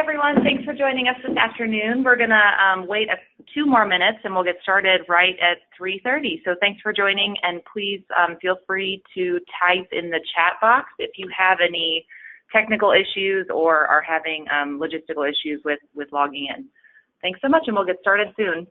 everyone. Thanks for joining us this afternoon. We're going to wait 2 more minutes and we'll get started right at 3:30. So thanks for joining, and please feel free to type in the chat box if you have any technical issues or are having logistical issues with logging in. Thanks so much, and we'll get started soon.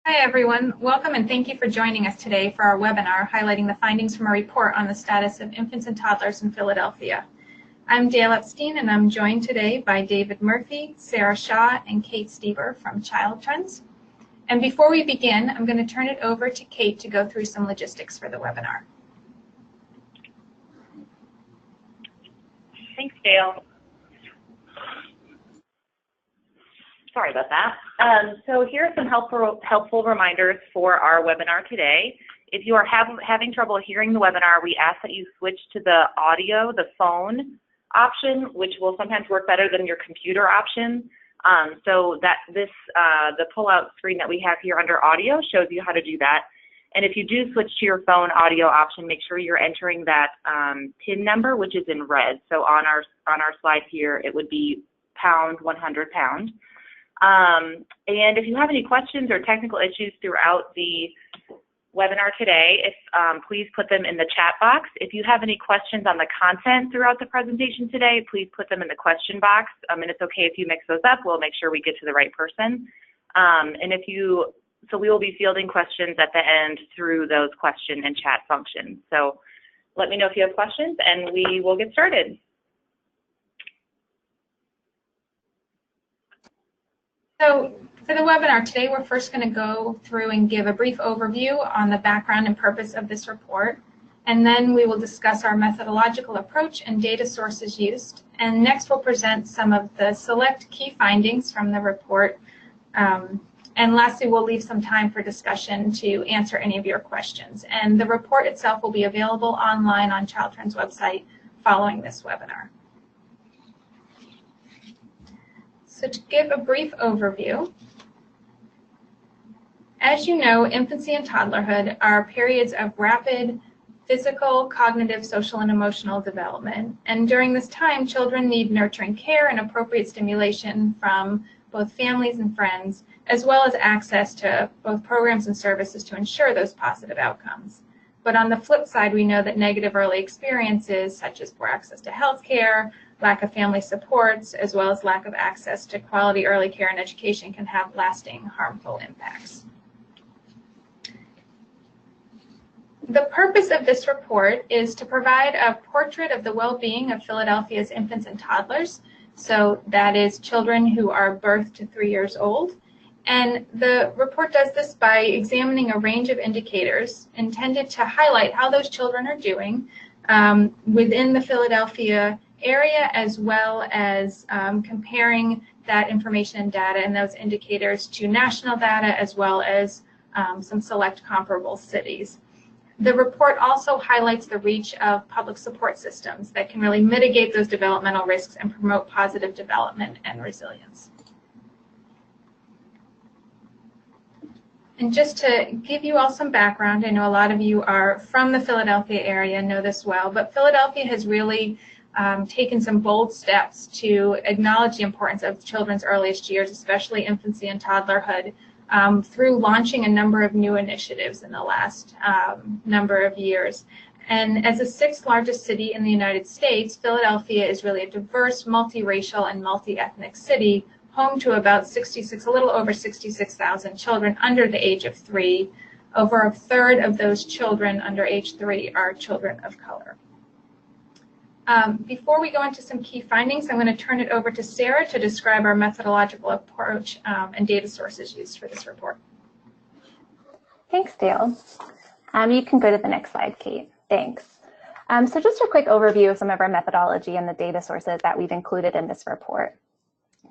Hi everyone, welcome and thank you for joining us today for our webinar highlighting the findings from a report on the status of infants and toddlers in Philadelphia. I'm Dale Epstein and I'm joined today by David Murphy, Sarah Shaw, and Kate Stever from Child Trends. And before we begin, I'm going to turn it over to Kate to go through some logistics for the webinar. Thanks, Dale. Sorry about that. So here are some helpful reminders for our webinar today. If you are having trouble hearing the webinar, we ask that you switch to the audio, the phone option, which will sometimes work better than your computer option. So that the pull-out screen that we have here under audio shows you how to do that. And if you do switch to your phone audio option, make sure you're entering that PIN number, which is in red. So on our slide here, it would be #100#. And if you have any questions or technical issues throughout the webinar today, please put them in the chat box. If you have any questions on the content throughout the presentation today, please put them in the question box. And it's okay if you mix those up. We'll make sure we get to the right person. So we will be fielding questions at the end through those question and chat functions. So let me know if you have questions and we will get started. So for the webinar today, we're first going to go through and give a brief overview on the background and purpose of this report. And then we will discuss our methodological approach and data sources used. And next we'll present some of the select key findings from the report. And lastly, we'll leave some time for discussion to answer any of your questions. And the report itself will be available online on Child Trends' website following this webinar. So to give a brief overview, as you know, infancy and toddlerhood are periods of rapid physical, cognitive, social, and emotional development. And during this time, children need nurturing care and appropriate stimulation from both families and friends, as well as access to both programs and services to ensure those positive outcomes. But on the flip side, we know that negative early experiences, such as poor access to health care, lack of family supports, as well as lack of access to quality early care and education, can have lasting harmful impacts. The purpose of this report is to provide a portrait of the well-being of Philadelphia's infants and toddlers. So that is children who are birth to 3 years old. And the report does this by examining a range of indicators intended to highlight how those children are doing within the Philadelphia area, as well as comparing that information and data and those indicators to national data, as well as some select comparable cities. The report also highlights the reach of public support systems that can really mitigate those developmental risks and promote positive development and resilience. And just to give you all some background, I know a lot of you are from the Philadelphia area and know this well, but Philadelphia has really taken some bold steps to acknowledge the importance of children's earliest years, especially infancy and toddlerhood, through launching a number of new initiatives in the last number of years. And as the 6th largest city in the United States, Philadelphia is really a diverse, multiracial, and multi-ethnic city, home to about a little over 66,000 children under the age of 3. Over a third of those children under age 3 are children of color. Before we go into some key findings, I'm going to turn it over to Sarah to describe our methodological approach and data sources used for this report. Thanks, Dale. You can go to the next slide, Kate. Thanks. So just a quick overview of some of our methodology and the data sources that we've included in this report.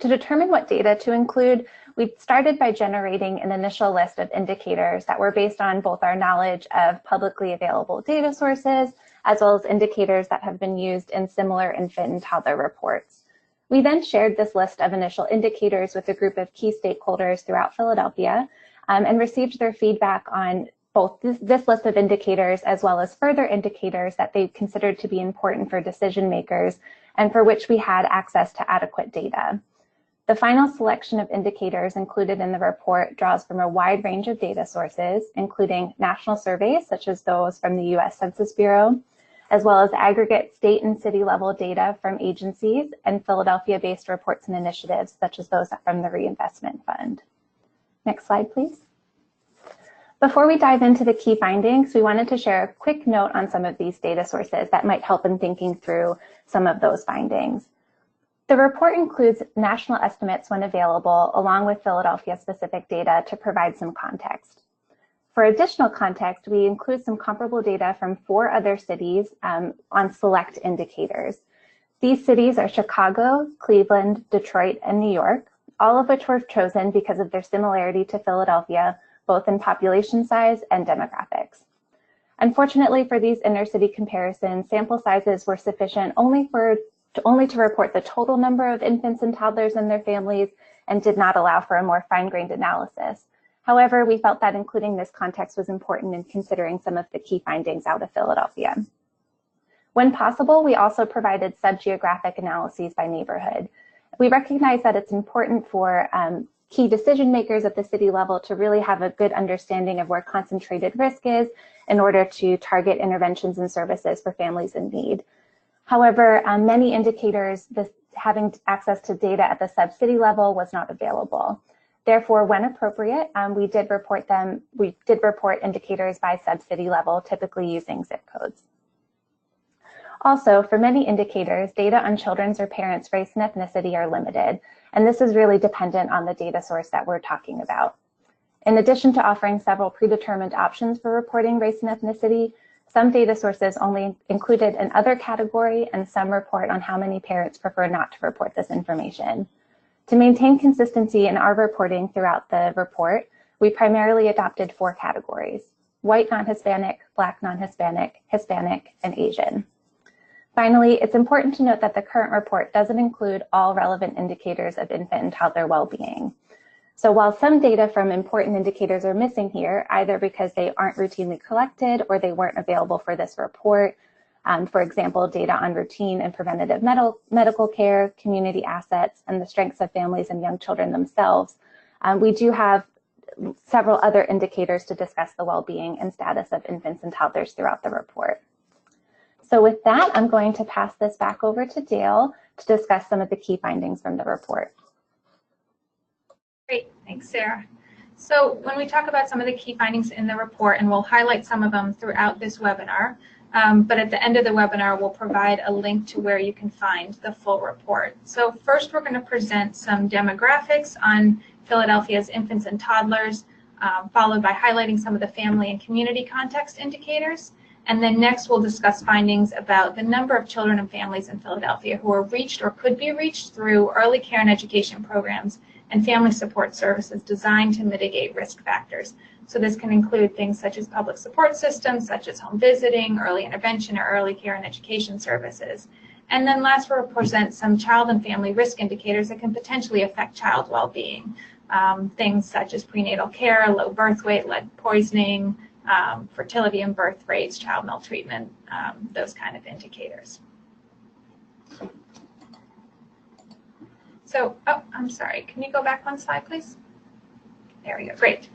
To determine what data to include, we started by generating an initial list of indicators that were based on both our knowledge of publicly available data sources, as well as indicators that have been used in similar infant and toddler reports. We then shared this list of initial indicators with a group of key stakeholders throughout Philadelphia and received their feedback on both this list of indicators as well as further indicators that they considered to be important for decision makers and for which we had access to adequate data. The final selection of indicators included in the report draws from a wide range of data sources, including national surveys, such as those from the U.S. Census Bureau, as well as aggregate state and city level data from agencies and Philadelphia-based reports and initiatives, such as those from the Reinvestment Fund. Next slide, please. Before we dive into the key findings, we wanted to share a quick note on some of these data sources that might help in thinking through some of those findings. The report includes national estimates when available, along with Philadelphia-specific data to provide some context. For additional context, we include some comparable data from 4 other cities on select indicators. These cities are Chicago, Cleveland, Detroit, and New York, all of which were chosen because of their similarity to Philadelphia, both in population size and demographics. Unfortunately, for these inner-city comparisons, sample sizes were sufficient only to report the total number of infants and toddlers and their families and did not allow for a more fine-grained analysis. However, we felt that including this context was important in considering some of the key findings out of Philadelphia. When possible, we also provided sub-geographic analyses by neighborhood. We recognize that it's important for key decision makers at the city level to really have a good understanding of where concentrated risk is in order to target interventions and services for families in need. However, many indicators, having access to data at the sub-city level was not available. Therefore, when appropriate, we did report indicators by sub-city level, typically using zip codes. Also, for many indicators, data on children's or parents' race and ethnicity are limited, and this is really dependent on the data source that we're talking about. In addition to offering several predetermined options for reporting race and ethnicity, some data sources only included an other category, and some report on how many parents prefer not to report this information. To maintain consistency in our reporting throughout the report, we primarily adopted 4 categories: white non-Hispanic, Black non-Hispanic, Hispanic, and Asian. Finally, it's important to note that the current report doesn't include all relevant indicators of infant and toddler well-being. So while some data from important indicators are missing here, either because they aren't routinely collected or they weren't available for this report, for example, data on routine and preventative medical care, community assets, and the strengths of families and young children themselves, we do have several other indicators to discuss the well-being and status of infants and toddlers throughout the report. So with that, I'm going to pass this back over to Dale to discuss some of the key findings from the report. Great, thanks, Sarah. So when we talk about some of the key findings in the report, and we'll highlight some of them throughout this webinar, but at the end of the webinar, we'll provide a link to where you can find the full report. So first, we're going to present some demographics on Philadelphia's infants and toddlers, followed by highlighting some of the family and community context indicators. And then next, we'll discuss findings about the number of children and families in Philadelphia who are reached or could be reached through early care and education programs and family support services designed to mitigate risk factors. So this can include things such as public support systems, such as home visiting, early intervention, or early care and education services. And then last, we'll present some child and family risk indicators that can potentially affect child well-being. Things such as prenatal care, low birth weight, lead poisoning, fertility and birth rates, child maltreatment, those kind of indicators. So, oh, I'm sorry, can you go back one slide, please? There we go, great.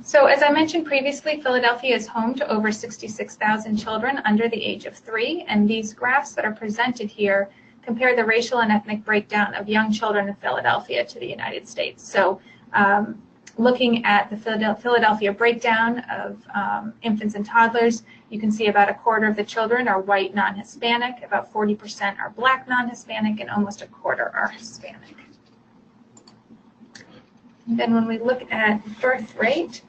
So as I mentioned previously, Philadelphia is home to over 66,000 children under the age of 3, and these graphs that are presented here compare the racial and ethnic breakdown of young children in Philadelphia to the United States. So looking at the Philadelphia breakdown of infants and toddlers, you can see about a quarter of the children are white non-Hispanic, about 40% are black non-Hispanic, and almost a quarter are Hispanic. And then when we look at birth rate,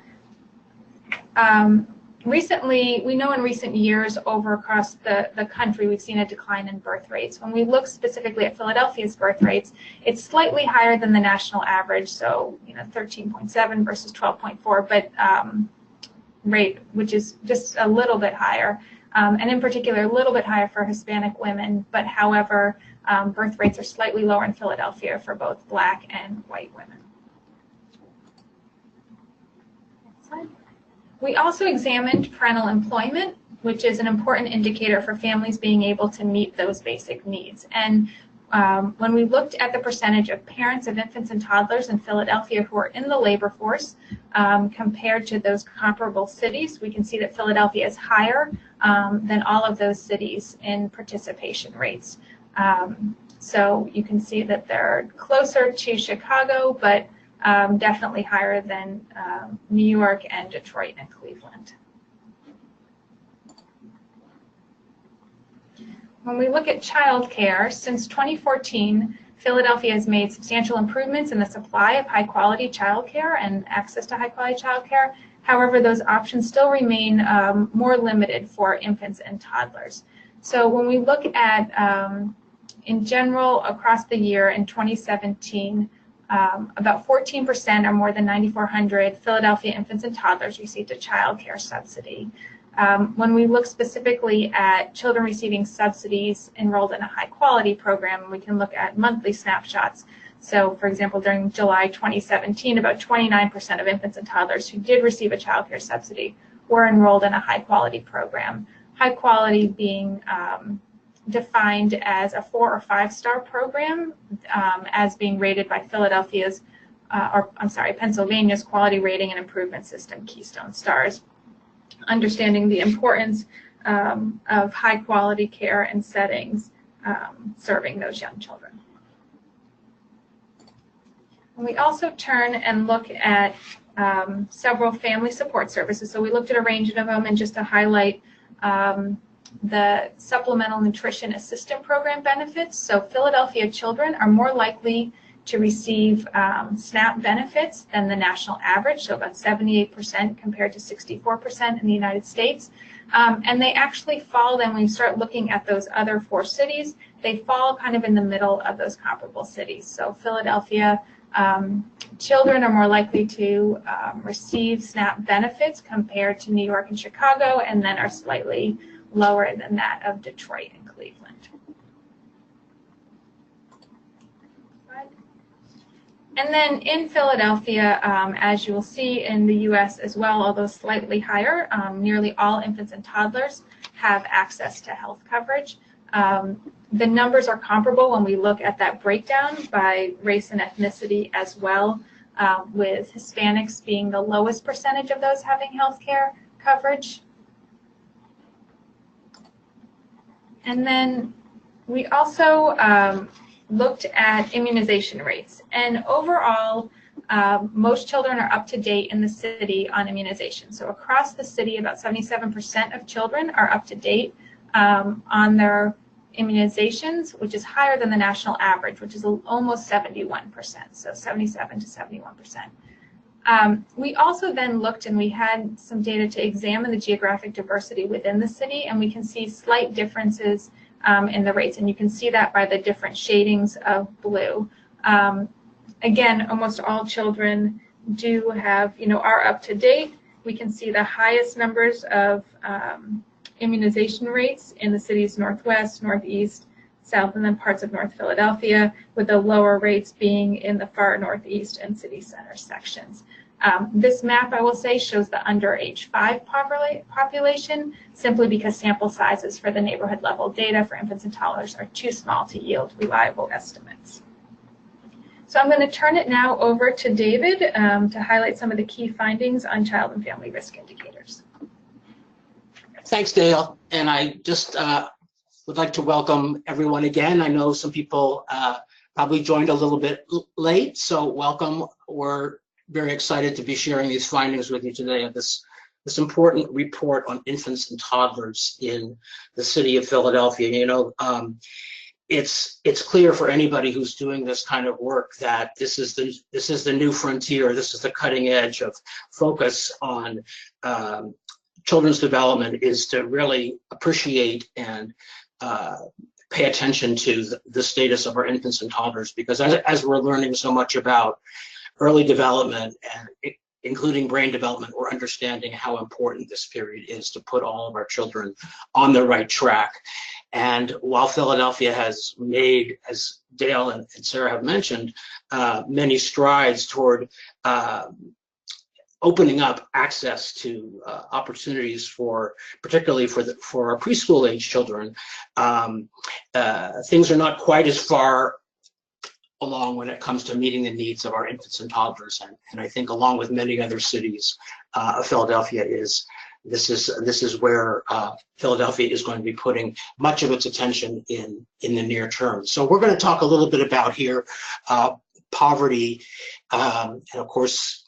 recently, we know in recent years over across the country, we've seen a decline in birth rates. When we look specifically at Philadelphia's birth rates, it's slightly higher than the national average, so 13.7 versus 12.4, but rate, which is just a little bit higher, and in particular, a little bit higher for Hispanic women, but however, birth rates are slightly lower in Philadelphia for both black and white women. Next slide. We also examined parental employment, which is an important indicator for families being able to meet those basic needs. And when we looked at the percentage of parents of infants and toddlers in Philadelphia who are in the labor force compared to those comparable cities, we can see that Philadelphia is higher than all of those cities in participation rates. So you can see that they're closer to Chicago, but definitely higher than New York and Detroit and Cleveland. When we look at childcare, since 2014, Philadelphia has made substantial improvements in the supply of high-quality childcare and access to high-quality childcare. However, those options still remain more limited for infants and toddlers. So when we look at, in general, across the year in 2017, about 14% or more than 9,400 Philadelphia infants and toddlers received a child care subsidy. When we look specifically at children receiving subsidies enrolled in a high-quality program, we can look at monthly snapshots. So, for example, during July 2017, about 29% of infants and toddlers who did receive a child care subsidy were enrolled in a high-quality program. High-quality being defined as a 4- or 5-star program, as being rated by Pennsylvania's Quality Rating and Improvement System, Keystone Stars, understanding the importance of high-quality care and settings serving those young children. And we also turn and look at several family support services. So we looked at a range of them, and just to highlight the Supplemental Nutrition Assistant Program benefits. So Philadelphia children are more likely to receive SNAP benefits than the national average, so about 78% compared to 64% in the United States. And they actually fall, then when you start looking at those other 4 cities, they fall kind of in the middle of those comparable cities. So Philadelphia children are more likely to receive SNAP benefits compared to New York and Chicago, and then are slightly lower than that of Detroit and Cleveland. And then in Philadelphia, as you will see in the US as well, although slightly higher, nearly all infants and toddlers have access to health coverage. The numbers are comparable when we look at that breakdown by race and ethnicity as well, with Hispanics being the lowest percentage of those having health care coverage. And then we also looked at immunization rates. And overall, most children are up to date in the city on immunization. So across the city, about 77% of children are up to date on their immunizations, which is higher than the national average, which is almost 71%, so 77 to 71%. We also then looked and we had some data to examine the geographic diversity within the city, and we can see slight differences in the rates, and you can see that by the different shadings of blue. Again, almost all children do have, are up to date. We can see the highest numbers of immunization rates in the city's northwest, northeast, south, and then parts of North Philadelphia, with the lower rates being in the far northeast and city center sections. This map, I will say, shows the under age 5 population, simply because sample sizes for the neighborhood level data for infants and toddlers are too small to yield reliable estimates. So I'm going to turn it now over to David to highlight some of the key findings on child and family risk indicators. Thanks, Dale. And I just would like to welcome everyone again. I know some people probably joined a little bit late, so welcome. We're very excited to be sharing these findings with you today of this important report on infants and toddlers in the city of Philadelphia. It's clear for anybody who's doing this kind of work that this is the new frontier. This is the cutting edge of focus on children's development, is to really appreciate and pay attention to the status of our infants and toddlers, because as we're learning so much about early development, and including brain development, we're understanding how important this period is to put all of our children on the right track. And while Philadelphia has made, as Dale and Sarah have mentioned, many strides toward opening up access to opportunities particularly for our preschool age children, things are not quite as far along when it comes to meeting the needs of our infants and toddlers. And I think, along with many other cities, Philadelphia this is where Philadelphia is going to be putting much of its attention in the near term. So we're going to talk a little bit about here poverty, and of course,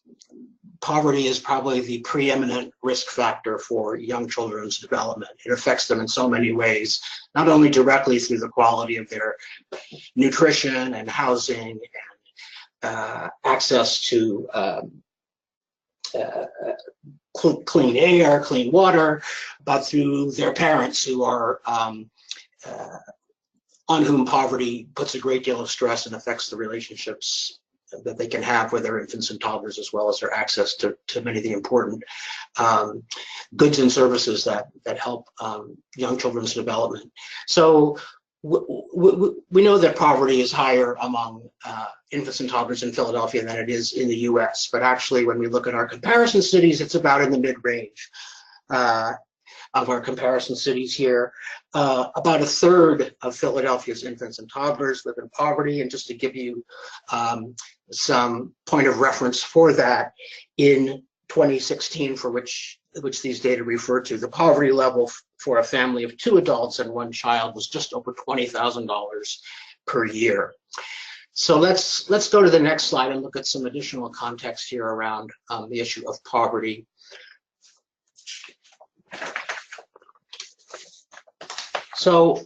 poverty is probably the preeminent risk factor for young children's development. It affects them in so many ways, not only directly through the quality of their nutrition and housing and access to clean air, clean water, but through their parents, who are on whom poverty puts a great deal of stress and affects the relationships that they can have with their infants and toddlers, as well as their access to many of the important goods and services that help young children's development. So we know that poverty is higher among infants and toddlers in Philadelphia than it is in the US, but actually when we look at our comparison cities, it's about in the mid-range of our comparison cities here. About a third of Philadelphia's infants and toddlers live in poverty, and just to give you some point of reference for that, in 2016, for which these data refer to, the poverty level for a family of 2 adults and 1 child was just over $20,000 per year. So let's go to the next slide and look at some additional context here around the issue of poverty. So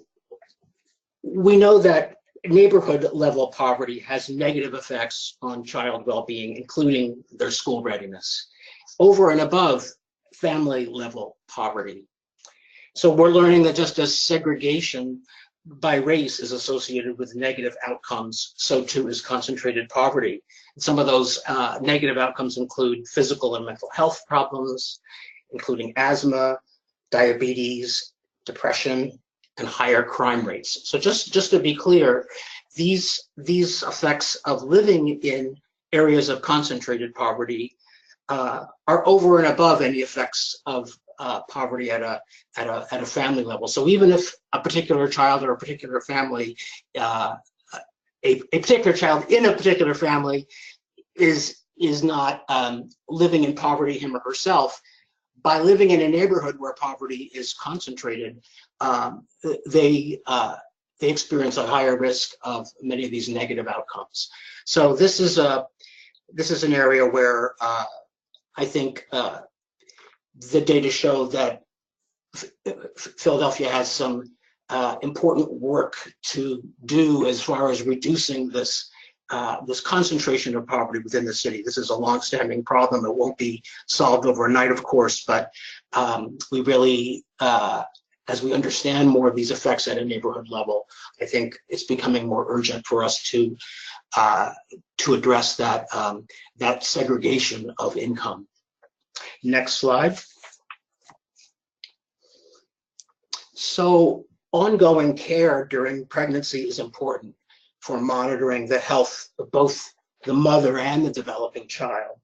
we know that neighborhood level poverty has negative effects on child well-being, including their school readiness, over and above family level poverty. So we're learning that just as segregation by race is associated with negative outcomes, so too is concentrated poverty. And some of those negative outcomes include physical and mental health problems, including asthma, diabetes, depression, and higher crime rates. So just to be clear, these effects of living in areas of concentrated poverty are over and above any effects of poverty at a family level. So even if a particular child or a particular family, a particular child in a particular family is not living in poverty him or herself, by living in a neighborhood where poverty is concentrated, they experience a higher risk of many of these negative outcomes. So this is an area where I think the data show that Philadelphia has some important work to do as far as reducing this concentration of poverty within the city. This is a long-standing problem. It won't be solved overnight, of course, but we really, as we understand more of these effects at a neighborhood level, I think it's becoming more urgent for us to address that that segregation of income. Next slide. So ongoing care during pregnancy is important for monitoring the health of both the mother and the developing child.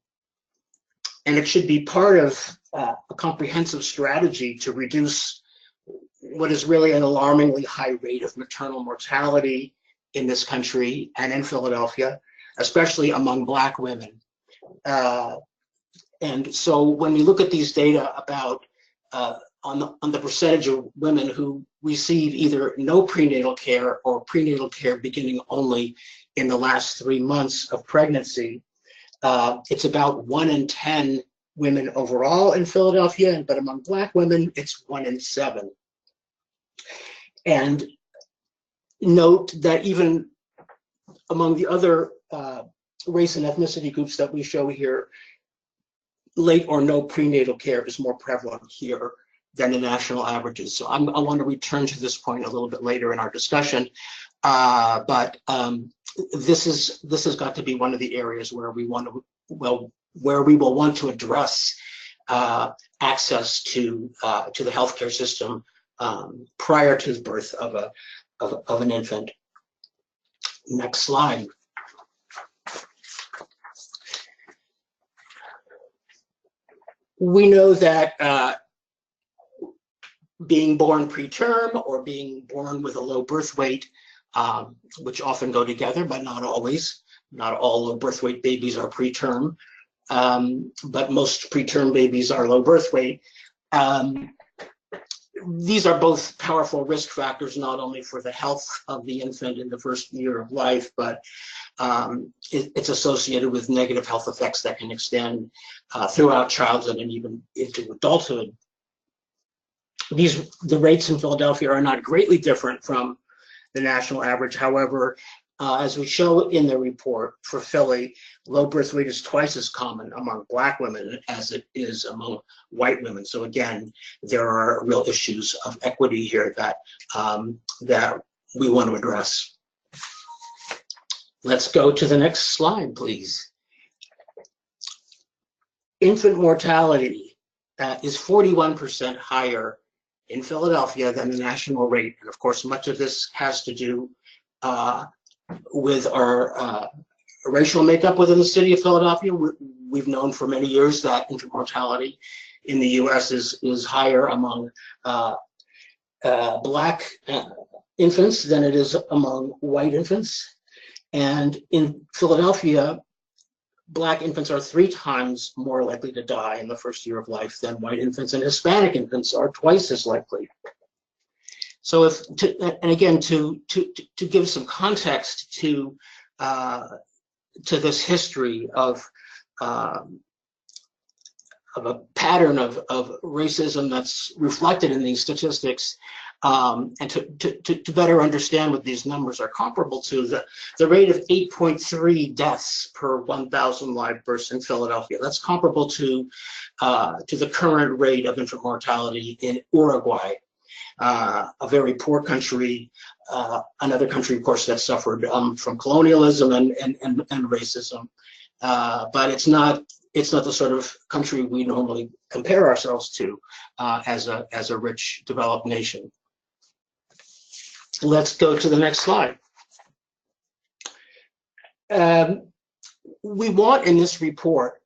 And it should be part of a comprehensive strategy to reduce what is really an alarmingly high rate of maternal mortality in this country and in Philadelphia, especially among Black women. And so when we look at these data about on the percentage of women who receive either no prenatal care or prenatal care beginning only in the last 3 months of pregnancy, it's about 1 in 10 women overall in Philadelphia, but among Black women, it's 1 in 7. And note that even among the other race and ethnicity groups that we show here, late or no prenatal care is more prevalent here than the national averages. So I want to return to this point a little bit later in our discussion, but this has got to be one of the areas where we want to, where we will want to address access to the healthcare system prior to the birth of an infant. Next slide. We know that being born preterm or being born with a low birth weight, which often go together, but not always. Not all low birth weight babies are preterm, but most preterm babies are low birth weight. These are both powerful risk factors, not only for the health of the infant in the first year of life, but it's associated with negative health effects that can extend throughout childhood and even into adulthood. The rates in Philadelphia are not greatly different from the national average. However, as we show in the report for Philly, low birth weight is twice as common among Black women as it is among white women. So again, there are real issues of equity here that we want to address. Let's go to the next slide, please. Infant mortality is 41% higher in Philadelphia than the national rate. And of course, much of this has to do with our racial makeup within the city of Philadelphia. We've known for many years that infant mortality in the US is higher among Black infants than it is among white infants. And in Philadelphia, Black infants are 3 times more likely to die in the first year of life than white infants, and Hispanic infants are twice as likely. So and again, to give some context to this history of a pattern of racism that's reflected in these statistics, and to better understand what these numbers are comparable to, the rate of 8.3 deaths per 1,000 live births in Philadelphia. That's comparable to the current rate of infant mortality in Uruguay, a very poor country, another country, of course, that suffered from colonialism and racism. But it's not the sort of country we normally compare ourselves to as a rich, developed nation. Let's go to the next slide. we want in this report,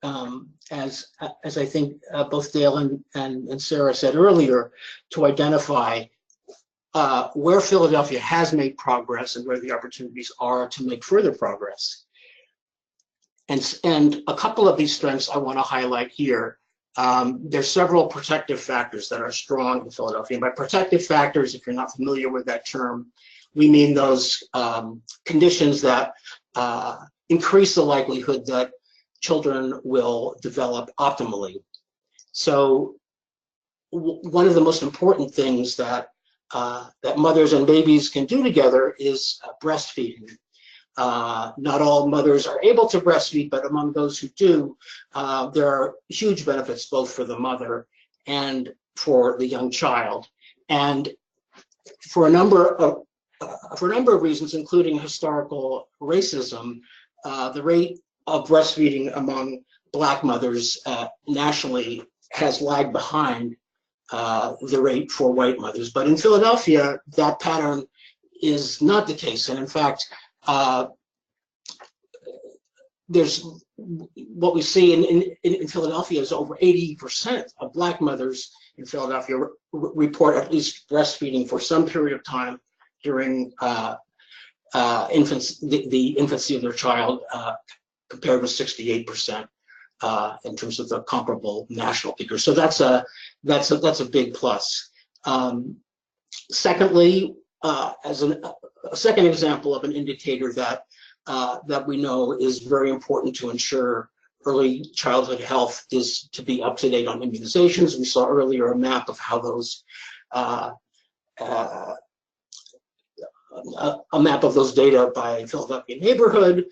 as I think both Dale and Sarah said earlier, to identify where Philadelphia has made progress and where the opportunities are to make further progress. And a couple of these strengths I want to highlight here. There's several protective factors that are strong in Philadelphia. And by protective factors, if you're not familiar with that term, we mean those conditions that increase the likelihood that children will develop optimally. So one of the most important things that that mothers and babies can do together is breastfeeding. Not all mothers are able to breastfeed, but among those who do, there are huge benefits both for the mother and for the young child. And for a number of reasons, including historical racism, the rate of breastfeeding among Black mothers nationally has lagged behind the rate for white mothers. But in Philadelphia, that pattern is not the case. And in fact, there's what we see in Philadelphia is over 80% of Black mothers in Philadelphia report at least breastfeeding for some period of time during the infancy of their child, compared with 68% in terms of the comparable national figure. So that's a big plus. Secondly, as a second example of an indicator that we know is very important to ensure early childhood health is to be up to date on immunizations. We saw earlier a map of how those a map of those data by Philadelphia neighborhood.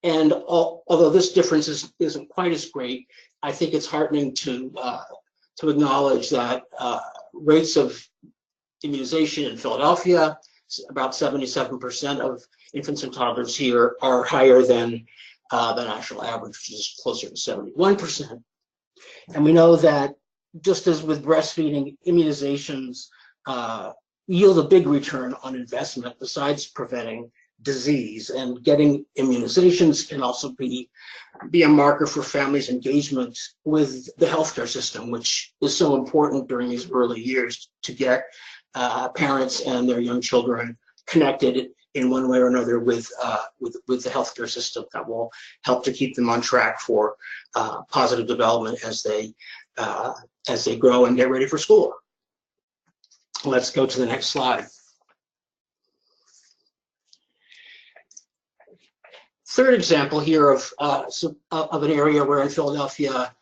And although this difference isn't quite as great, I think it's heartening to acknowledge that rates of immunization in Philadelphia, about 77% of infants and toddlers here, are higher than the national average, which is closer to 71%. And we know that just as with breastfeeding, immunizations yield a big return on investment besides preventing disease, and getting immunizations can also be a marker for families' engagement with the healthcare system, which is so important during these early years to get parents and their young children connected in one way or another with the healthcare system that will help to keep them on track for positive development as they grow and get ready for school. Let's go to the next slide. Third example here of an area where in Philadelphia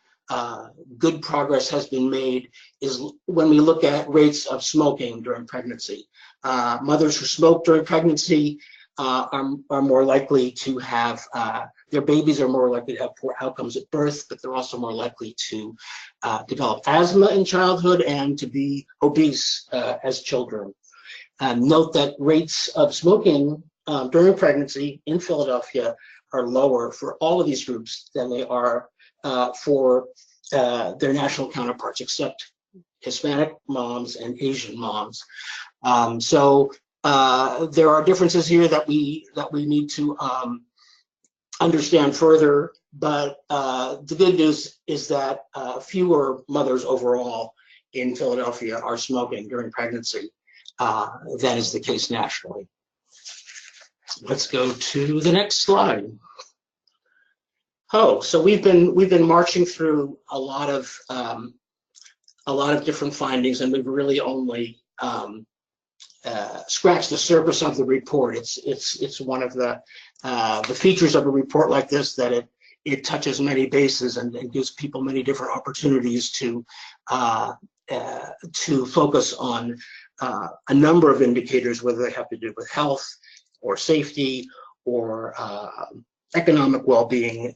good progress has been made is when we look at rates of smoking during pregnancy. Mothers who smoke during pregnancy are more likely to have, their babies are more likely to have poor outcomes at birth, but they're also more likely to develop asthma in childhood and to be obese as children. Note that rates of smoking during pregnancy in Philadelphia are lower for all of these groups than they are for their national counterparts, except Hispanic moms and Asian moms. So there are differences here that we need to understand further, but the good news is that fewer mothers overall in Philadelphia are smoking during pregnancy than is the case nationally. Let's go to the next slide. Oh, so we've been marching through a lot of different findings, and we've really only scratched the surface of the report. It's one of the features of a report like this that it touches many bases and gives people many different opportunities to focus on a number of indicators, whether they have to do with health or safety or economic well-being.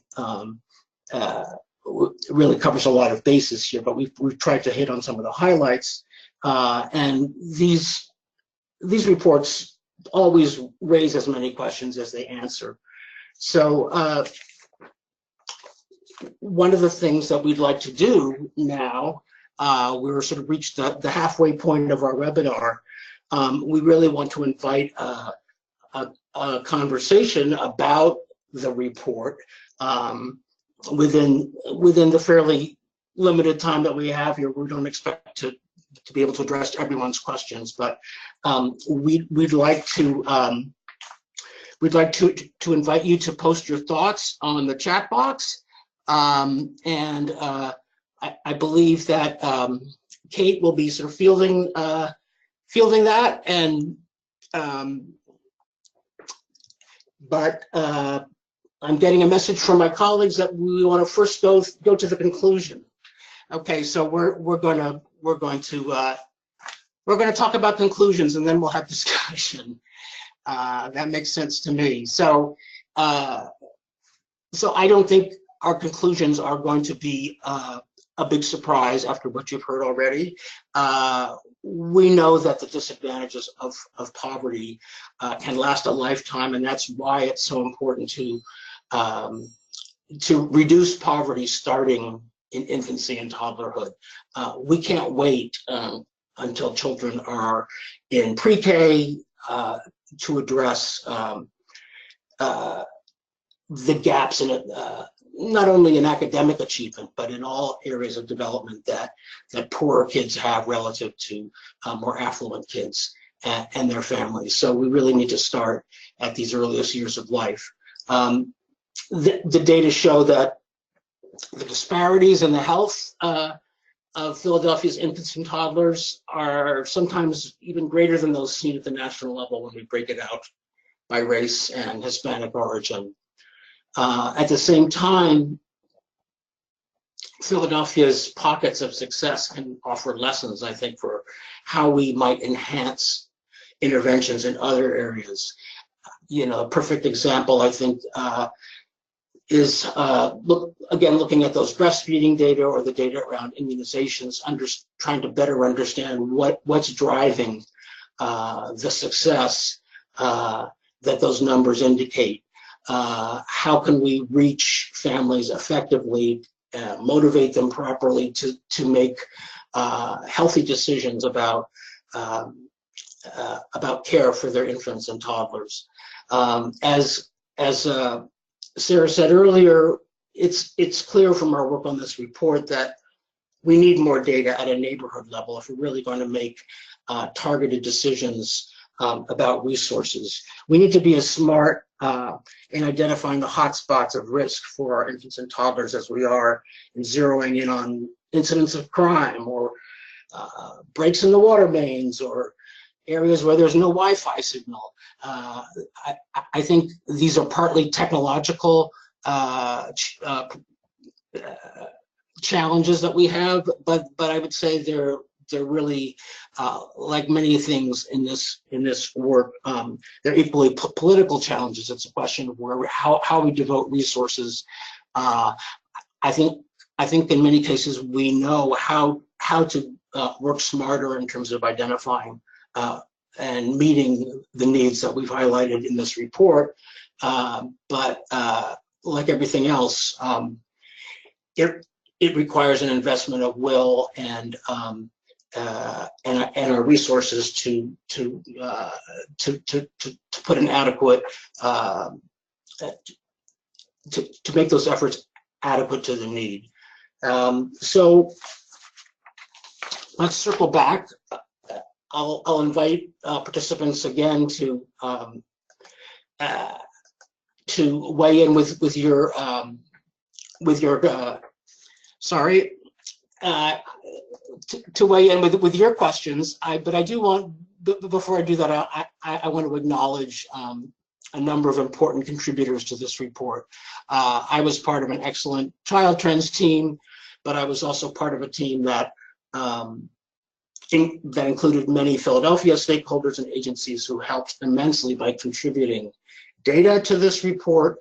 Really covers a lot of bases here, but we've tried to hit on some of the highlights. And these reports always raise as many questions as they answer. So one of the things that we'd like to do now, we're sort of reached the halfway point of our webinar. We really want to invite a conversation about the report within the fairly limited time that we have here. We don't expect to be able to address everyone's questions, but we'd like to invite you to post your thoughts on the chat box, and I believe that Kate will be sort of fielding that, and but I'm getting a message from my colleagues that we want to first go to the conclusion. Okay, so we're going to talk about conclusions, and then we'll have discussion. That makes sense to me. So I don't think our conclusions are going to be a big surprise after what you've heard already. We know that the disadvantages of poverty can last a lifetime, and that's why it's so important to reduce poverty starting in infancy and toddlerhood. We can't wait until children are in pre-K to address the gaps in it, not only in academic achievement, but in all areas of development that poorer kids have relative to more affluent kids and their families. So we really need to start at these earliest years of life. The data show that the disparities in the health of Philadelphia's infants and toddlers are sometimes even greater than those seen at the national level when we break it out by race and Hispanic origin. At the same time, Philadelphia's pockets of success can offer lessons, I think, for how we might enhance interventions in other areas. You know, a perfect example, I think, is looking at those breastfeeding data or the data around immunizations, trying to better understand what's driving the success that those numbers indicate. How can we reach families effectively, motivate them properly to make healthy decisions about care for their infants and toddlers? As Sarah said earlier, it's clear from our work on this report that we need more data at a neighborhood level if we're really going to make targeted decisions about resources. We need to be as smart in identifying the hotspots of risk for our infants and toddlers as we are in zeroing in on incidents of crime or breaks in the water mains or areas where there's no Wi-Fi signal. I think these are partly technological challenges that we have, but I would say they're really like many things in this work. They're equally political challenges. It's a question of how we devote resources. I think in many cases we know how to work smarter in terms of identifying and meeting the needs that we've highlighted in this report. But like everything else, it requires an investment of will and our resources to put an adequate to make those efforts adequate to the need. So let's circle back. I'll invite participants again to weigh in with your to weigh in with your questions. But I do want, before I do that, I want to acknowledge a number of important contributors to this report. I was part of an excellent child trends team, but I was also part of a team that that included many Philadelphia stakeholders and agencies who helped immensely by contributing data to this report,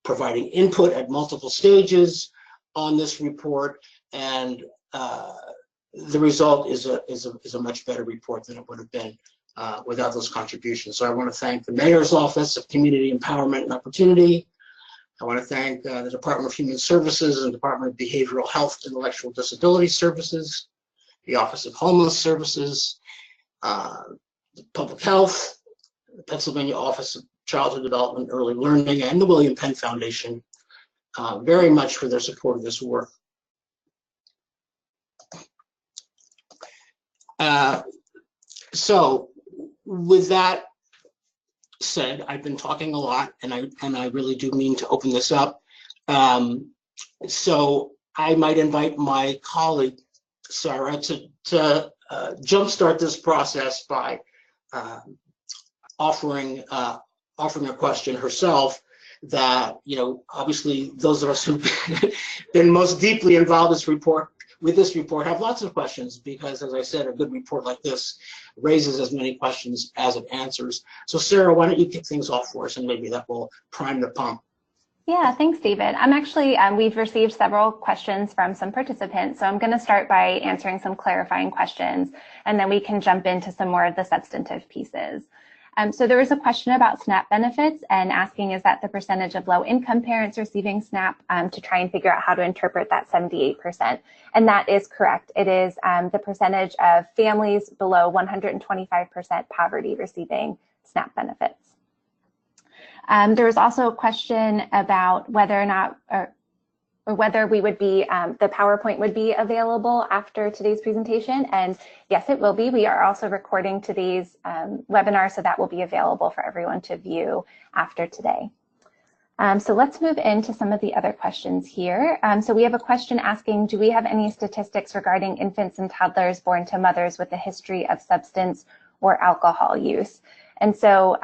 providing input at multiple stages on this report, and the result is a much better report than it would have been without those contributions. So I want to thank the Mayor's Office of Community Empowerment and Opportunity. I want to thank the Department of Human Services and Department of Behavioral Health and Intellectual Disability Services, the Office of Homeless Services, Public Health, the Pennsylvania Office of Childhood Development, Early Learning, and the William Penn Foundation very much for their support of this work. So with that said, I've been talking a lot, and I really do mean to open this up. So I might invite my colleague, Sarah, to jumpstart this process by offering a question herself that, obviously those of us who've been most deeply involved with this report have lots of questions, because, as I said, a good report like this raises as many questions as it answers. So Sarah, why don't you kick things off for us, and maybe that will prime the pump. Yeah, thanks, David. I'm actually, we've received several questions from some participants, so I'm going to start by answering some clarifying questions, and then we can jump into some more of the substantive pieces. So there was a question about SNAP benefits and asking, is that the percentage of low-income parents receiving SNAP, to try and figure out how to interpret that 78%. And that is correct. It is the percentage of families below 125% poverty receiving SNAP benefits. There was also a question about whether or not, or whether we would be, the PowerPoint would be available after today's presentation. And yes, it will be. We are also recording today's webinar, so that will be available for everyone to view after today. So let's move into some of the other questions here. So we have a question asking, do we have any statistics regarding infants and toddlers born to mothers with a history of substance or alcohol use? And so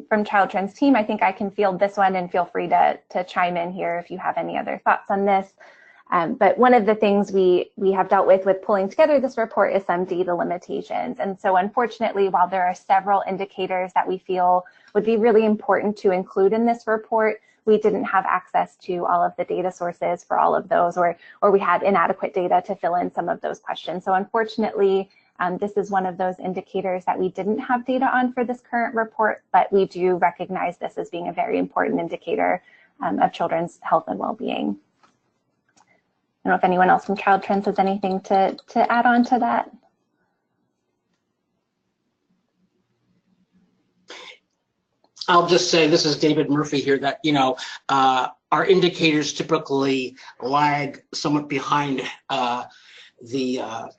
from Child Trend's team, I think I can field this one, and feel free to chime in here if you have any other thoughts on this. But one of the things we have dealt with pulling together this report is some data limitations. And so unfortunately, while there are several indicators that we feel would be really important to include in this report, we didn't have access to all of the data sources for all of those, or we had inadequate data to fill in some of those questions. So unfortunately, this is one of those indicators that we didn't have data on for this current report, but we do recognize this as being a very important indicator of children's health and well-being. I don't know if anyone else from Child Trends has anything to add on to that. I'll just say, this is David Murphy here, that our indicators typically lag somewhat behind the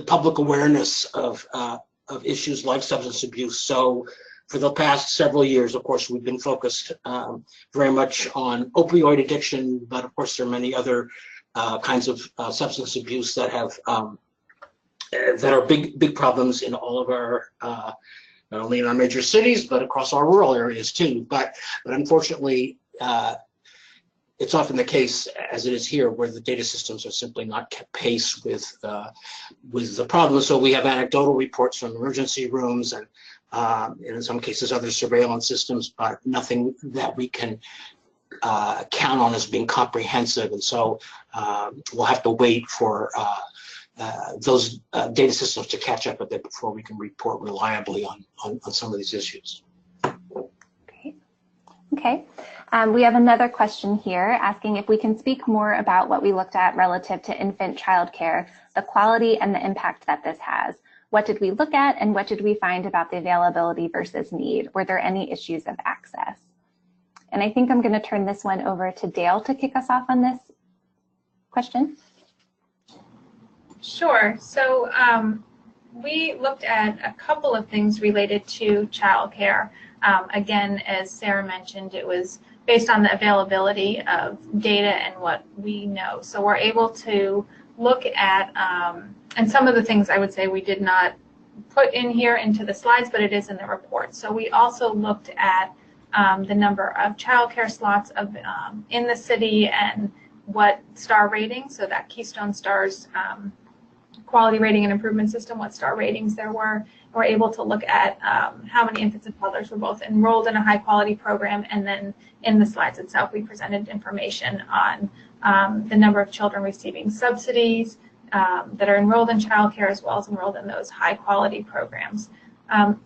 public awareness of issues like substance abuse. So for the past several years, of course, we've been focused very much on opioid addiction, but of course there are many other kinds of substance abuse that have that are big problems in all of our not only in our major cities, but across our rural areas too. But unfortunately, it's often the case, as it is here, where the data systems are simply not kept pace with the problem. So we have anecdotal reports from emergency rooms and in some cases other surveillance systems, but nothing that we can count on as being comprehensive. And so we'll have to wait for those data systems to catch up a bit before we can report reliably on some of these issues. Okay. We have another question here asking if we can speak more about what we looked at relative to infant childcare, the quality and the impact that this has. What did we look at, and what did we find about the availability versus need? Were there any issues of access? And I think I'm going to turn this one over to Dale to kick us off on this question. Sure. So we looked at a couple of things related to childcare. Again, as Sarah mentioned, it was based on the availability of data and what we know. So we're able to look at, and some of the things I would say we did not put in here into the slides, but it is in the report. So we also looked at the number of childcare slots in the city and what star rating, so that Keystone Stars quality rating and improvement system, what star ratings there were. We're able to look at how many infants and toddlers were both enrolled in a high quality program, and then in the slides itself we presented information on the number of children receiving subsidies that are enrolled in childcare as well as enrolled in those high quality programs.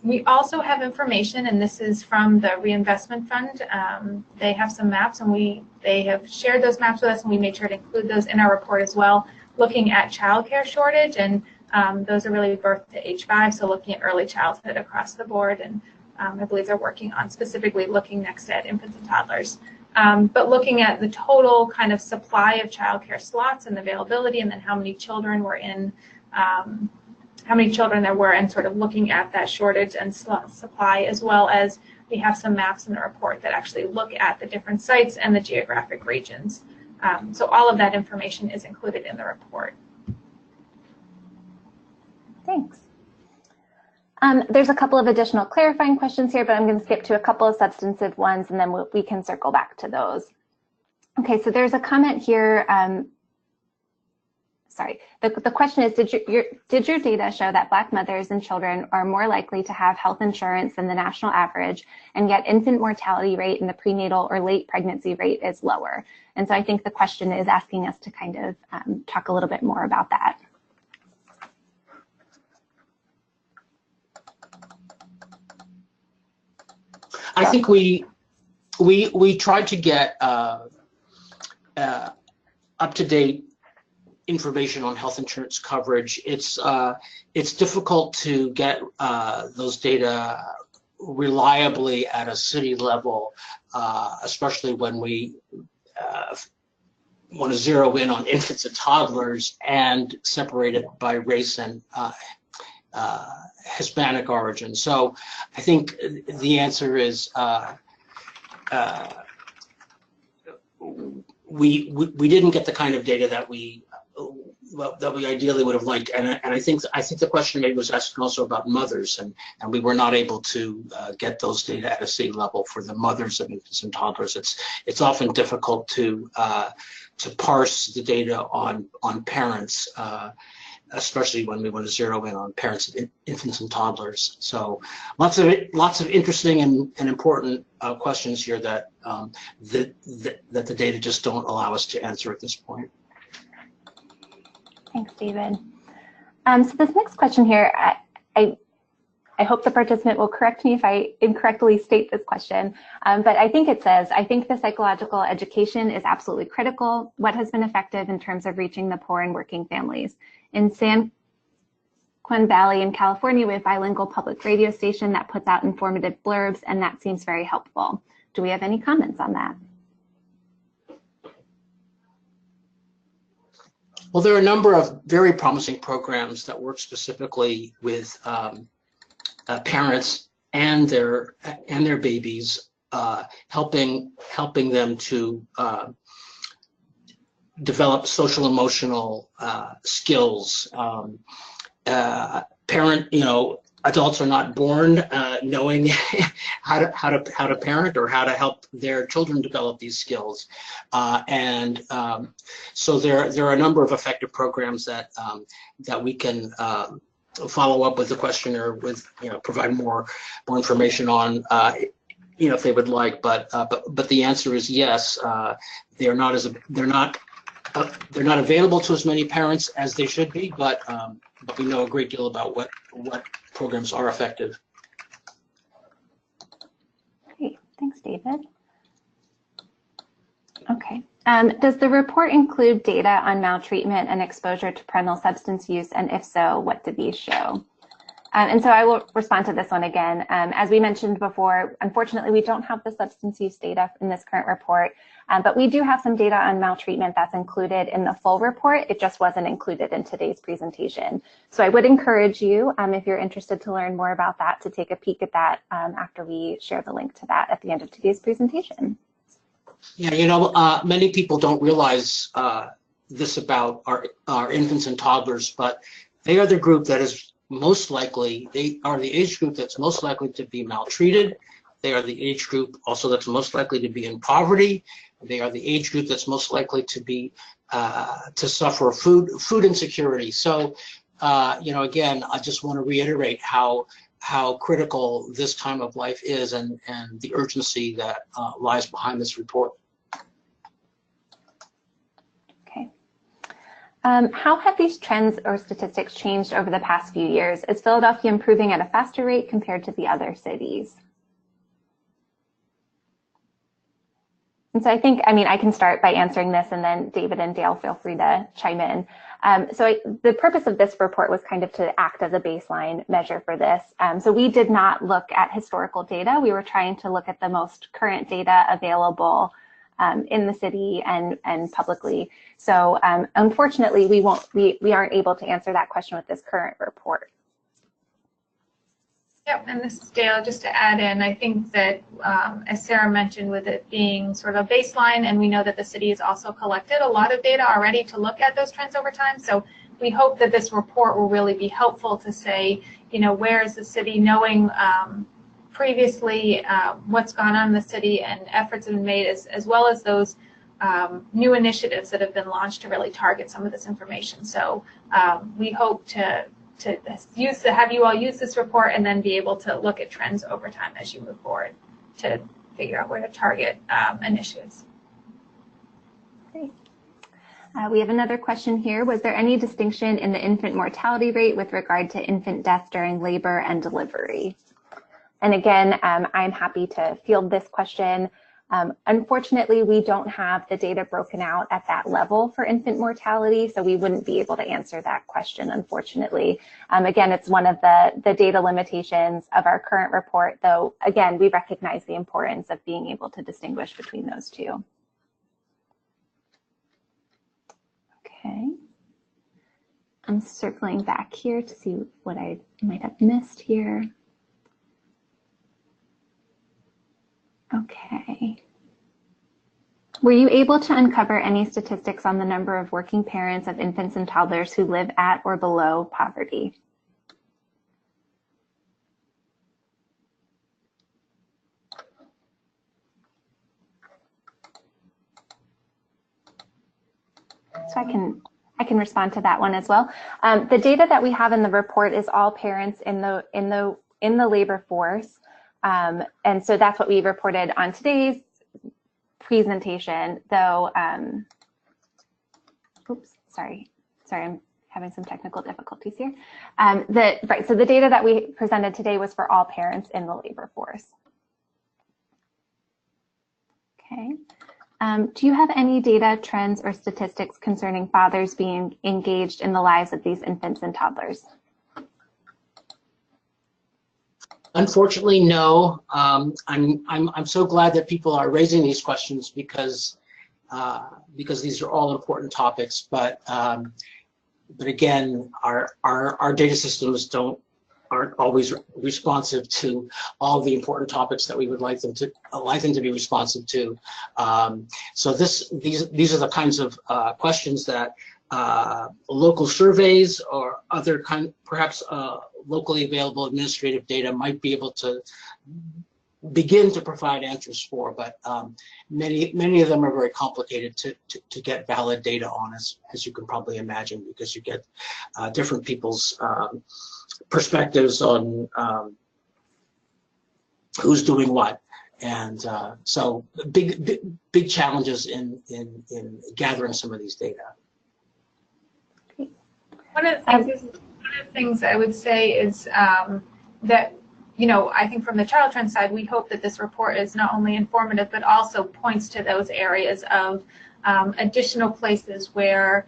We also have information, and this is from the Reinvestment Fund. They have some maps, and they have shared those maps with us, and we made sure to include those in our report as well, looking at childcare shortage, and those are really birth to age 5, so looking at early childhood across the board. And I believe they're working on specifically looking next at infants and toddlers. But looking at the total kind of supply of childcare slots and availability, and then how many children were in, how many children there were, and sort of looking at that shortage and supply, as well as we have some maps in the report that actually look at the different sites and the geographic regions. So all of that information is included in the report. Thanks. There's a couple of additional clarifying questions here, but I'm going to skip to a couple of substantive ones, and then we can circle back to those. Okay, so there's a comment here. Sorry, the question is, did your data show that Black mothers and children are more likely to have health insurance than the national average, and yet infant mortality rate and the prenatal or late pregnancy rate is lower? And so I think the question is asking us to kind of talk a little bit more about that. I think we tried to get up-to-date information on health insurance coverage. It's difficult to get those data reliably at a city level, especially when we want to zero in on infants and toddlers and separate it by race and Hispanic origin. So I think the answer is we didn't get the kind of data that we ideally would have liked, and I think the question maybe was asking also about mothers, and we were not able to get those data at a city level for the mothers of infants and toddlers. It's often difficult to parse the data on parents, especially when we want to zero in on parents of infants and toddlers. So lots of interesting and important questions here that that the data just don't allow us to answer at this point. Thanks, David. So this next question here, I hope the participant will correct me if I incorrectly state this question, but I think it says, I think the psychological education is absolutely critical. What has been effective in terms of reaching the poor and working families? In San Juan Valley in California, we have a bilingual public radio station that puts out informative blurbs, and that seems very helpful. Do we have any comments on that? Well, there are a number of very promising programs that work specifically with parents and their babies, helping them to develop social emotional skills. Adults are not born knowing how to parent or how to help their children develop these skills, so there are a number of effective programs that we can follow up with the questioner with, provide more information on, if they would like. But the answer is yes. They're not available to as many parents as they should be, but we know a great deal about what programs are effective. Great, thanks, David. Okay, does the report include data on maltreatment and exposure to parental substance use, and if so, what did these show? And so I will respond to this one again. As we mentioned before, unfortunately, we don't have the substance use data in this current report, but we do have some data on maltreatment that's included in the full report. It just wasn't included in today's presentation. So I would encourage you, if you're interested to learn more about that, to take a peek at that after we share the link to that at the end of today's presentation. Yeah, many people don't realize this about our infants and toddlers, but they are the group that is most likely, they are the age group that's most likely to be maltreated. They are the age group also that's most likely to be in poverty. They are the age group that's most likely to be to suffer food insecurity. So, again, I just want to reiterate how critical this time of life is, and the urgency that lies behind this report. How have these trends or statistics changed over the past few years? Is Philadelphia improving at a faster rate compared to the other cities? And so I think, I can start by answering this, and then David and Dale, feel free to chime in. The purpose of this report was kind of to act as a baseline measure for this. So we did not look at historical data. We were trying to look at the most current data available in the city and publicly. So unfortunately, we aren't able to answer that question with this current report. Yep, and this is Dale. Just to add in, I think that as Sarah mentioned, with it being sort of a baseline, and we know that the city has also collected a lot of data already to look at those trends over time. So we hope that this report will really be helpful to say, where is the city, knowing previously what's gone on in the city and efforts have been made, as well as those new initiatives that have been launched to really target some of this information. So we hope to have you all use this report and then be able to look at trends over time as you move forward to figure out where to target initiatives. Great. We have another question here. Was there any distinction in the infant mortality rate with regard to infant death during labor and delivery? And again, I'm happy to field this question. Unfortunately, we don't have the data broken out at that level for infant mortality, so we wouldn't be able to answer that question, unfortunately. Again, it's one of the data limitations of our current report, though, again, we recognize the importance of being able to distinguish between those two. Okay. I'm circling back here to see what I might have missed here. Okay. Were you able to uncover any statistics on the number of working parents of infants and toddlers who live at or below poverty? So I can respond to that one as well. The data that we have in the report is all parents in the labor force. And so that's what we reported on today's presentation, though, oops, sorry, I'm having some technical difficulties here. Right, so the data that we presented today was for all parents in the labor force. Okay. Do you have any data, trends, or statistics concerning fathers being engaged in the lives of these infants and toddlers? Unfortunately, no. I'm so glad that people are raising these questions because these are all important topics. But again, our data systems aren't always responsive to all the important topics that we would like them to be responsive to. So these are the kinds of questions that local surveys or other perhaps locally available administrative data might be able to begin to provide answers for, but many of them are very complicated to get valid data on, as you can probably imagine, because you get different people's perspectives on who's doing what, and so big challenges in gathering some of these data. One of the things I would say is that, I think from the child trend side, we hope that this report is not only informative, but also points to those areas of additional places where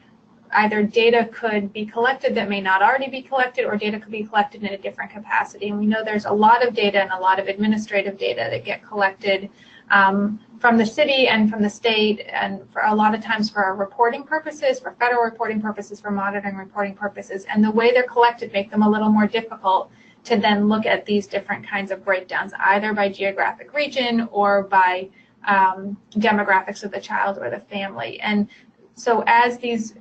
either data could be collected that may not already be collected, or data could be collected in a different capacity. And we know there's a lot of data and a lot of administrative data that get collected from the city and from the state, and for a lot of times for our reporting purposes, for federal reporting purposes, for monitoring reporting purposes. And the way they're collected make them a little more difficult to then look at these different kinds of breakdowns, either by geographic region or by demographics of the child or the family. And so as these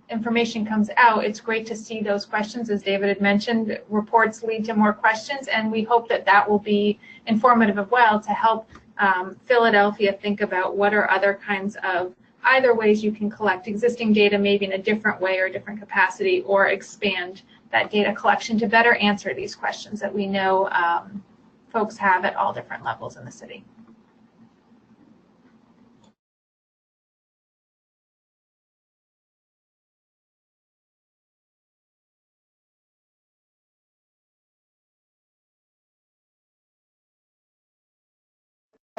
information comes out, it's great to see those questions. As David had mentioned, reports lead to more questions, and we hope that that will be informative as well to help Philadelphia think about what are other kinds of either ways you can collect existing data, maybe in a different way or a different capacity, or expand that data collection to better answer these questions that we know folks have at all different levels in the city.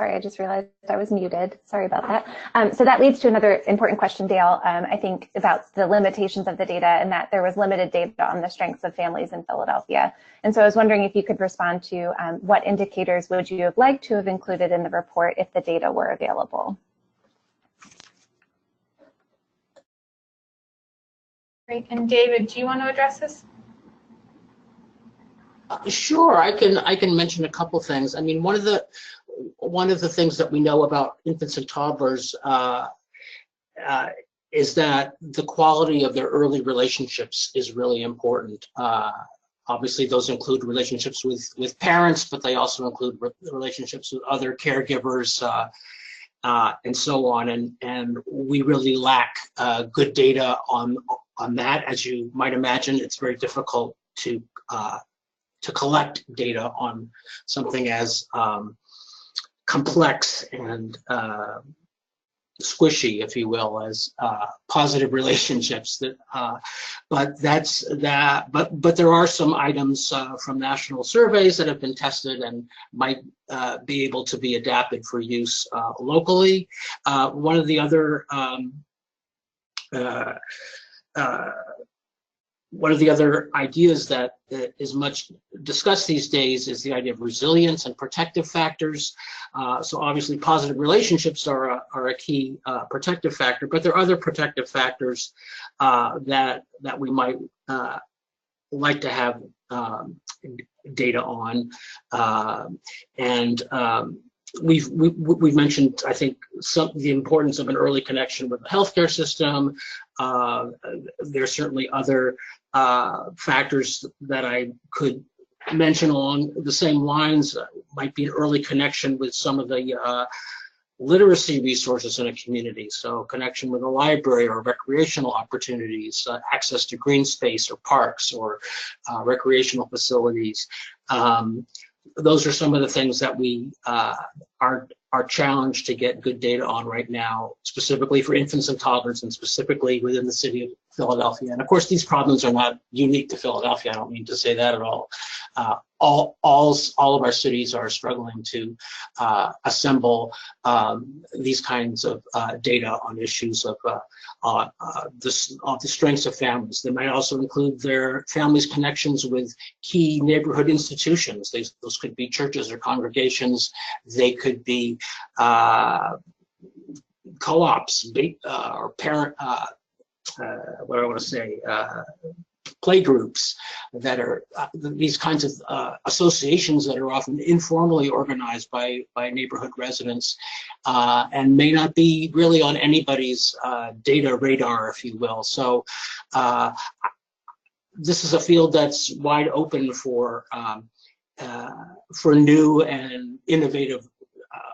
Sorry, I just realized I was muted. Sorry about that. So that leads to another important question, Dale, I think about the limitations of the data and that there was limited data on the strengths of families in Philadelphia. And so I was wondering if you could respond to what indicators would you have liked to have included in the report if the data were available? Great. And David, do you want to address this? Sure, I can mention a couple things. I mean, one of the things that we know about infants and toddlers is that the quality of their early relationships is really important. Obviously, those include relationships with parents, but they also include relationships with other caregivers and so on. And we really lack good data on that. As you might imagine, it's very difficult to collect data on something as complex and squishy, if you will, as positive relationships. But there are some items from national surveys that have been tested and might be able to be adapted for use locally. One of the other ideas that is much discussed these days is the idea of resilience and protective factors. So obviously positive relationships are a key protective factor, but there are other protective factors that we might like to have data on. We've mentioned, I think, the importance of an early connection with the healthcare system. There's certainly other factors that I could mention along the same lines. Might be an early connection with some of the literacy resources in a community. So connection with a library or recreational opportunities, access to green space or parks or recreational facilities. Those are some of the things that we are challenged to get good data on right now, specifically for infants and toddlers and specifically within the city of Philadelphia. And of course, these problems are not unique to Philadelphia. I don't mean to say that at all. All of our cities are struggling to assemble these kinds of data on issues of the strengths of families. They might also include their families' connections with key neighborhood institutions. Those could be churches or congregations. They could be co-ops or parent, what do I want to say, play groups that are these kinds of associations that are often informally organized by neighborhood residents and may not be really on anybody's data radar, if you will. So this is a field that's wide open for new and innovative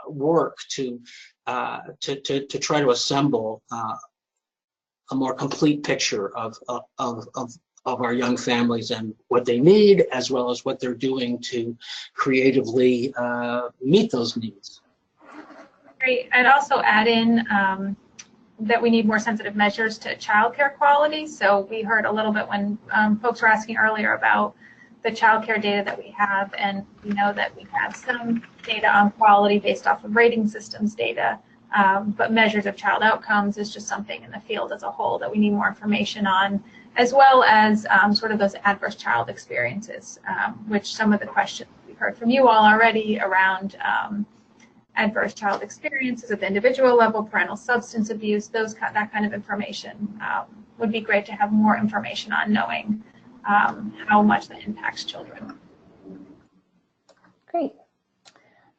work to try to assemble a more complete picture of our young families and what they need, as well as what they're doing to creatively meet those needs. Great. I'd also add in that we need more sensitive measures to childcare quality. So we heard a little bit when folks were asking earlier about the childcare data that we have, and we know that we have some data on quality based off of rating systems data, but measures of child outcomes is just something in the field as a whole that we need more information on, as well as sort of those adverse child experiences, which some of the questions we've heard from you all already around adverse child experiences at the individual level, parental substance abuse, that kind of information would be great to have more information on, knowing how much that impacts children. Great.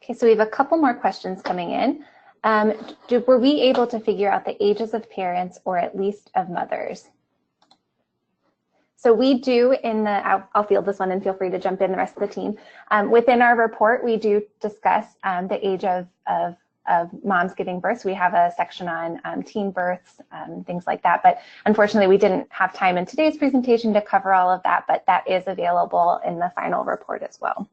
Okay, so we have a couple more questions coming in. Were we able to figure out the ages of parents or at least of mothers? So we do I'll field this one and feel free to jump in, the rest of the team. Within our report, we do discuss the age of moms giving birth. So we have a section on teen births, things like that. But unfortunately, we didn't have time in today's presentation to cover all of that, but that is available in the final report as well.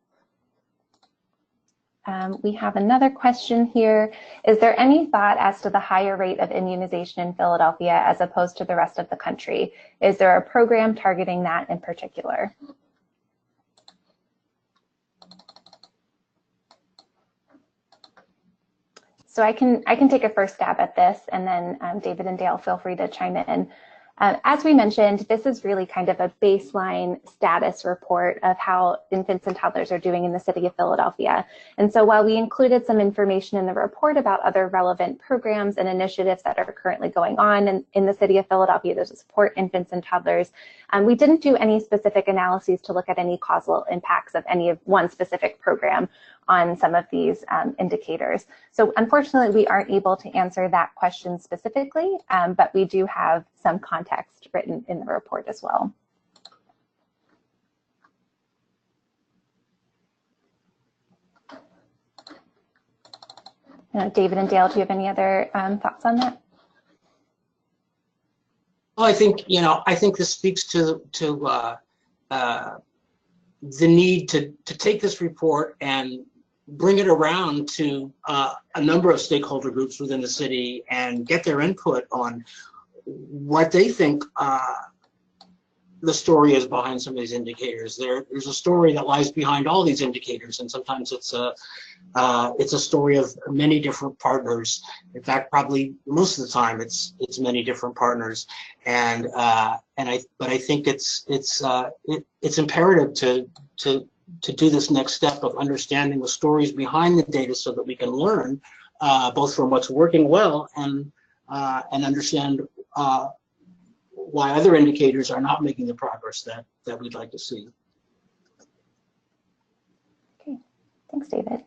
We have another question here. Is there any thought as to the higher rate of immunization in Philadelphia as opposed to the rest of the country? Is there a program targeting that in particular? So I can take a first stab at this, and then David and Dale, feel free to chime in. As we mentioned, this is really kind of a baseline status report of how infants and toddlers are doing in the city of Philadelphia. And so while we included some information in the report about other relevant programs and initiatives that are currently going on in the city of Philadelphia to support infants and toddlers, we didn't do any specific analyses to look at any causal impacts of any of one specific program on some of these indicators. So unfortunately, we aren't able to answer that question specifically, but we do have some context written in the report as well. David and Dale, do you have any other thoughts on that? Well, I think this speaks to the need to take this report and bring it around to a number of stakeholder groups within the city and get their input on what they think the story is behind some of these indicators. There's a story that lies behind all these indicators, and sometimes it's a story of many different partners. In fact, probably most of the time it's many different partners, but I think it's imperative to do this next step of understanding the stories behind the data so that we can learn both from what's working well and understand why other indicators are not making the progress that we'd like to see. Okay, thanks, David.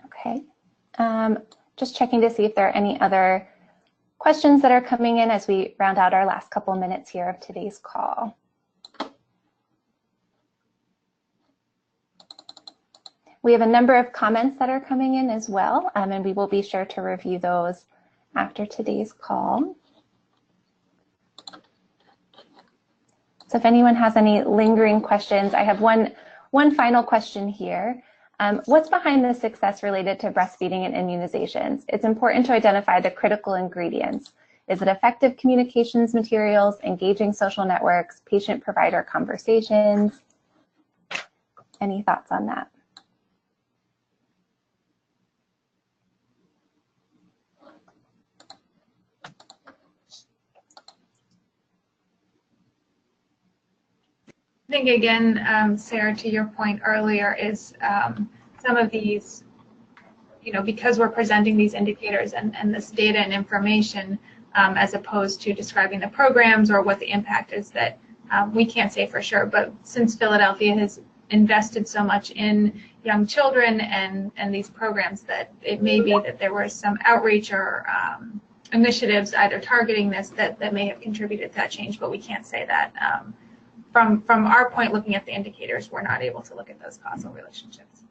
Okay, just checking to see if there are any other questions that are coming in as we round out our last couple of minutes here of today's call. We have a number of comments that are coming in as well, and we will be sure to review those after today's call. So if anyone has any lingering questions, I have one final question here. What's behind the success related to breastfeeding and immunizations? It's important to identify the critical ingredients. Is it effective communications materials, engaging social networks, patient-provider conversations? Any thoughts on that? I think, again, Sarah, to your point earlier, is some of these, because we're presenting these indicators and this data and information, as opposed to describing the programs or what the impact is, that we can't say for sure. But since Philadelphia has invested so much in young children and these programs, that it may be that there was some outreach or initiatives either targeting this that may have contributed to that change, but we can't say that. From our point, looking at the indicators, we're not able to look at those causal relationships.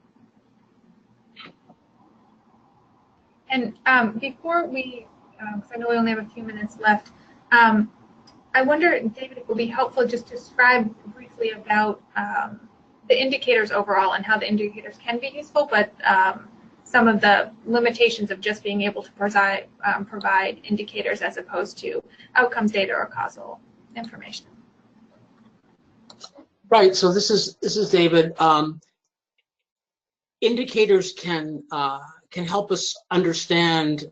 And before we, because I know we only have a few minutes left, I wonder, David, it would be helpful just to describe briefly about the indicators overall and how the indicators can be useful, but some of the limitations of just being able to provide indicators as opposed to outcomes data or causal information. Right. So this is David. Indicators can help us understand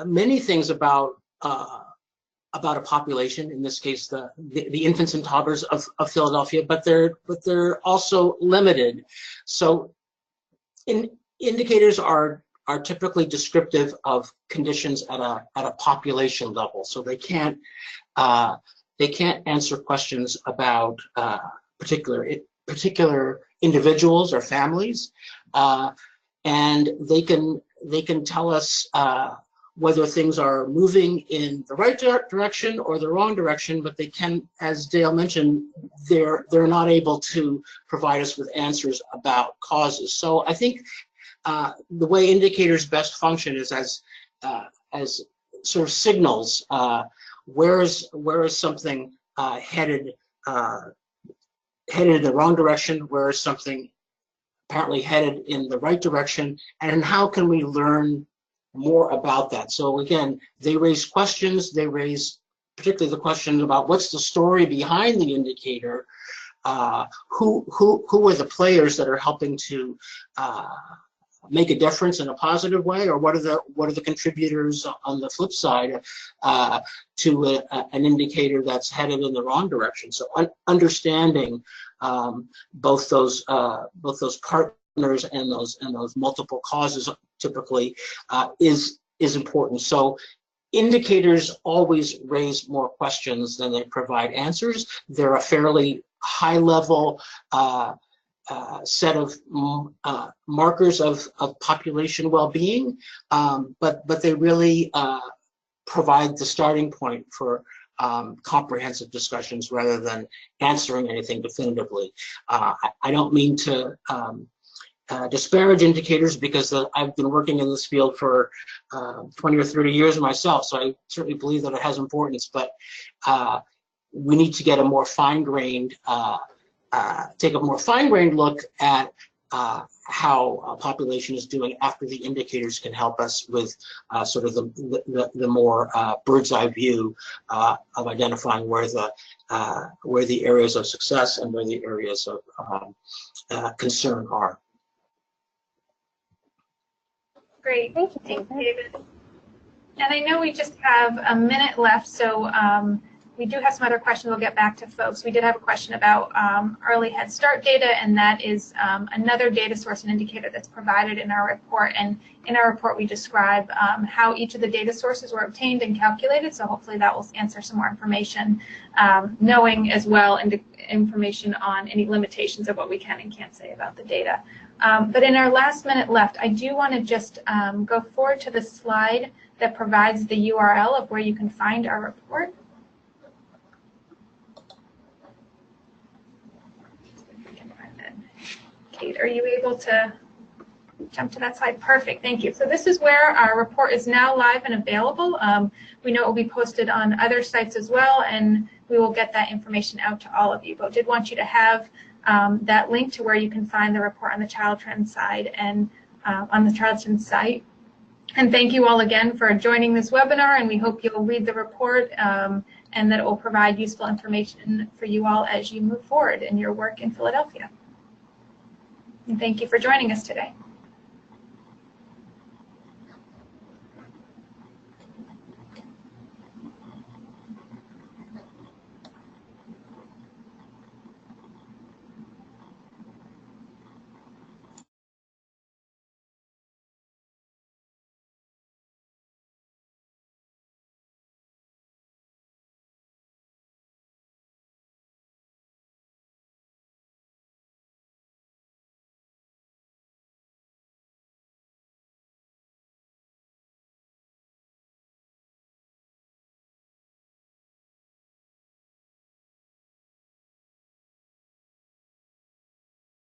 many things about a population. In this case, the infants and toddlers of Philadelphia, but they're also limited. So indicators are typically descriptive of conditions at a population level. So they can't answer questions about particular individuals or families, and they can tell us whether things are moving in the right direction or the wrong direction. But they can, as Dale mentioned, they're not able to provide us with answers about causes. So I think the way indicators best function is as sort of signals. Where is something headed in the wrong direction? Where is something apparently headed in the right direction? And how can we learn more about that? So again, they raise questions. They raise particularly the question about what's the story behind the indicator, who are the players that are helping to make a difference in a positive way, or what are the contributors on the flip side to an indicator that's headed in the wrong direction. So understanding both those partners and those multiple causes typically is important. So indicators always raise more questions than they provide answers. They're a fairly high level set of markers of population well-being, but they really provide the starting point for comprehensive discussions rather than answering anything definitively. I don't mean to disparage indicators, because I've been working in this field for 20 or 30 years myself, so I certainly believe that it has importance, but we need to get a more fine-grained take a more fine-grained look at how a population is doing after the indicators can help us with sort of the more bird's eye view of identifying where the areas of success and where the areas of concern are. Great, thank you, David. And I know we just have a minute left, so we do have some other questions we'll get back to folks. We did have a question about early Head Start data, and that is another data source and indicator that's provided in our report. And in our report, we describe how each of the data sources were obtained and calculated, so hopefully that will answer some more information, knowing as well information on any limitations of what we can and can't say about the data. But in our last minute left, I do want to just go forward to the slide that provides the URL of where you can find our report. Kate, are you able to jump to that slide? Perfect, thank you. So this is where our report is now live and available. We know it will be posted on other sites as well, and we will get that information out to all of you. But did want you to have that link to where you can find the report on the Child Trends side and on the Child Trends site. And thank you all again for joining this webinar, and we hope you'll read the report and that it will provide useful information for you all as you move forward in your work in Philadelphia. And thank you for joining us today.